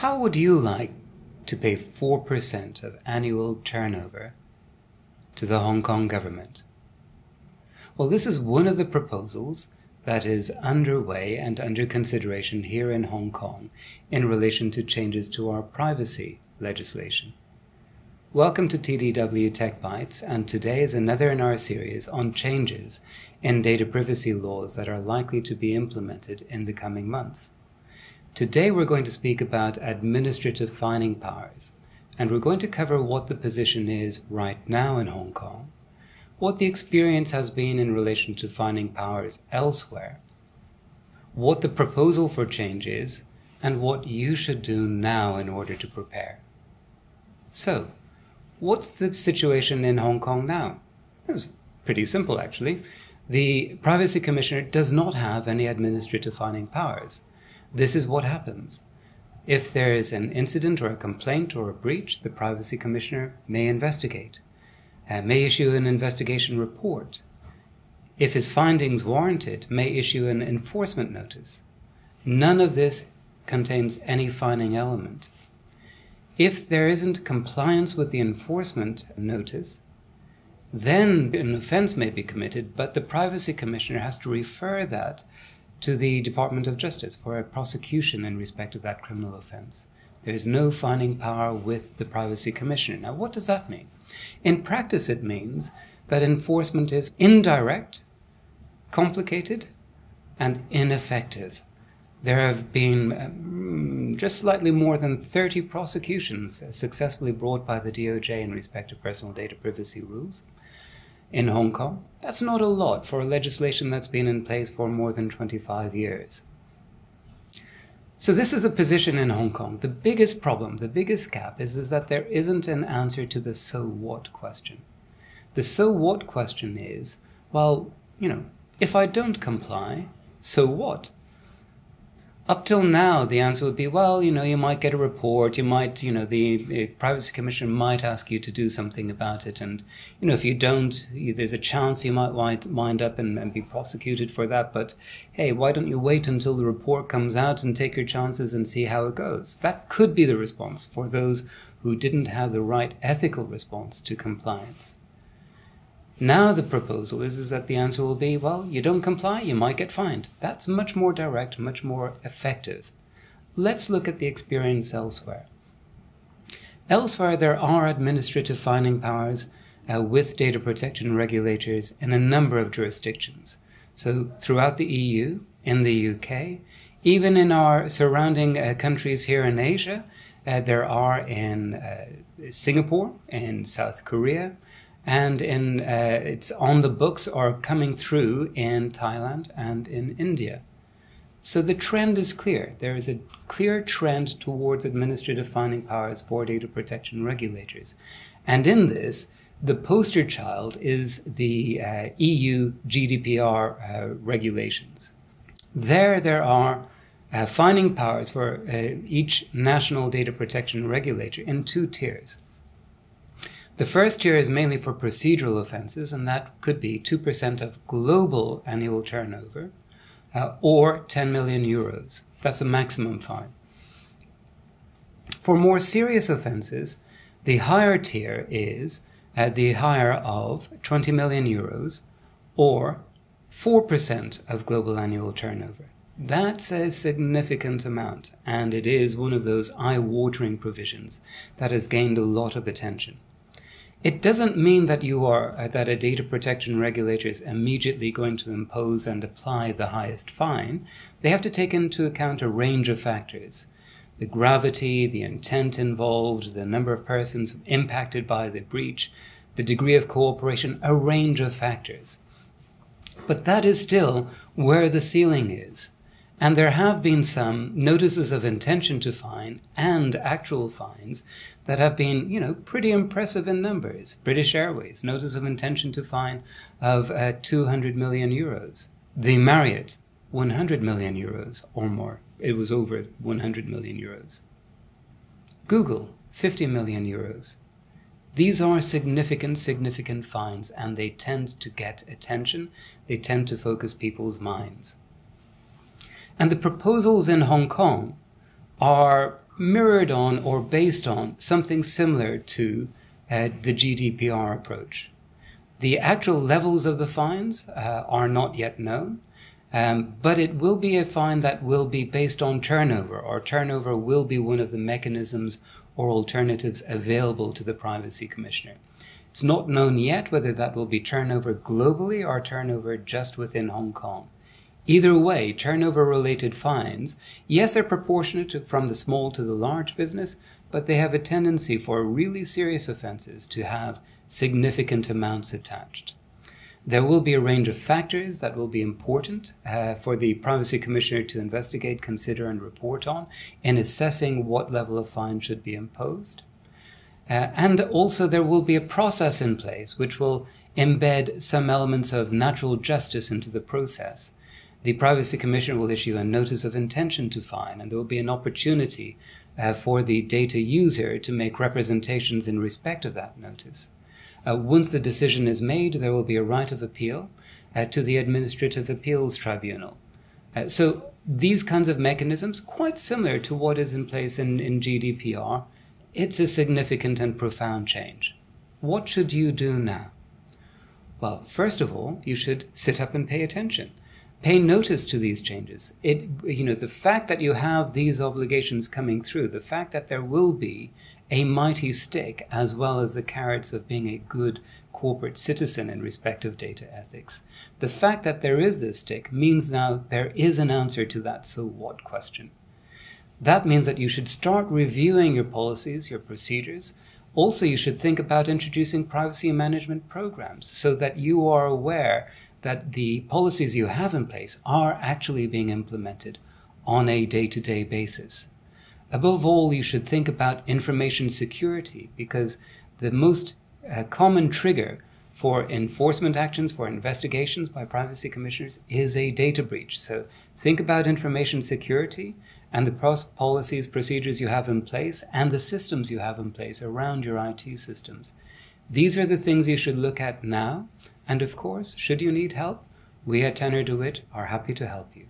How would you like to pay 4% of annual turnover to the Hong Kong government? Well, this is one of the proposals that is underway and under consideration here in Hong Kong in relation to changes to our privacy legislation. Welcome to TDW Tech Bytes, and today is another in our series on changes in data privacy laws that are likely to be implemented in the coming months. Today we're going to speak about administrative fining powers, and we're going to cover what the position is right now in Hong Kong, what the experience has been in relation to fining powers elsewhere, what the proposal for change is, and what you should do now in order to prepare. So, what's the situation in Hong Kong now? It's pretty simple, actually. The Privacy Commissioner does not have any administrative fining powers. This is what happens. If there is an incident or a complaint or a breach, the Privacy Commissioner may investigate, may issue an investigation report. If his findings warranted, may issue an enforcement notice. None of this contains any fining element. If there isn't compliance with the enforcement notice, then an offence may be committed, but the Privacy Commissioner has to refer that to the Department of Justice for a prosecution in respect of that criminal offence. There is no fining power with the Privacy Commissioner. Now, what does that mean? In practice, it means that enforcement is indirect, complicated, and ineffective. There have been just slightly more than 30 prosecutions successfully brought by the DOJ in respect of personal data privacy rules in Hong Kong. That's not a lot for legislation that's been in place for more than 25 years. So this is a position in Hong Kong. The biggest problem, the biggest gap is that there isn't an answer to the so what question. The so what question is, well, if I don't comply, so what? Up till now, the answer would be, well, you might get a report, you might, the Privacy Commissioner might ask you to do something about it. And, if you don't, there's a chance you might wind up and be prosecuted for that. But, hey, why don't you wait until the report comes out and take your chances and see how it goes? That could be the response for those who didn't have the right ethical response to compliance. Now the proposal is that the answer will be, well, you don't comply, you might get fined. That's much more direct, much more effective. Let's look at the experience elsewhere. Elsewhere, there are administrative fining powers with data protection regulators in a number of jurisdictions. So throughout the EU, in the UK, even in our surrounding countries here in Asia, there are in Singapore, in South Korea, and it's on the books or coming through in Thailand and in India. So the trend is clear. There is a clear trend towards administrative fining powers for data protection regulators. And in this, the poster child is the EU GDPR regulations. There are fining powers for each national data protection regulator in two tiers. The first tier is mainly for procedural offences, and that could be 2% of global annual turnover or 10 million euros. That's the maximum fine. For more serious offences, the higher tier is the higher of 20 million euros or 4% of global annual turnover. That's a significant amount, and it is one of those eye-watering provisions that has gained a lot of attention. It doesn't mean that that a data protection regulator is immediately going to impose and apply the highest fine. They have to take into account a range of factors: the gravity, the intent involved, the number of persons impacted by the breach, the degree of cooperation, a range of factors. But that is still where the ceiling is. And there have been some notices of intention to fine and actual fines that have been, pretty impressive in numbers. British Airways, notice of intention to fine of 200 million euros. The Marriott, 100 million euros or more. It was over 100 million euros. Google, 50 million euros. These are significant fines, and they tend to get attention. They tend to focus people's minds. And the proposals in Hong Kong are mirrored on or based on something similar to the GDPR approach. The actual levels of the fines are not yet known, but it will be a fine that will be based on turnover, or turnover will be one of the mechanisms or alternatives available to the Privacy Commissioner. It's not known yet whether that will be turnover globally or turnover just within Hong Kong. Either way, turnover-related fines, yes, they're proportionate from the small to the large business, but they have a tendency for really serious offences to have significant amounts attached. There will be a range of factors that will be important for the Privacy Commissioner to investigate, consider and report on in assessing what level of fine should be imposed. And also there will be a process in place which will embed some elements of natural justice into the process. The Privacy Commissioner will issue a notice of intention to fine, and there will be an opportunity for the data user to make representations in respect of that notice. Once the decision is made, there will be a right of appeal to the Administrative Appeals Tribunal. So these kinds of mechanisms, quite similar to what is in place in GDPR, it's a significant and profound change. What should you do now? Well, first of all, you should sit up and pay attention. Pay notice to these changes. The fact that you have these obligations coming through, the fact that there will be a mighty stick as well as the carrots of being a good corporate citizen in respect of data ethics. The fact that there is this stick means now there is an answer to that so what question. That means that you should start reviewing your policies, your procedures. Also, you should think about introducing privacy management programs so that you are aware that the policies you have in place are actually being implemented on a day-to-day basis. Above all, you should think about information security, because the most common trigger for enforcement actions, for investigations by privacy commissioners is a data breach. So think about information security and the policies, procedures you have in place and the systems you have in place around your IT systems. These are the things you should look at now. And of course, should you need help, we at Tanner De Witt are happy to help you.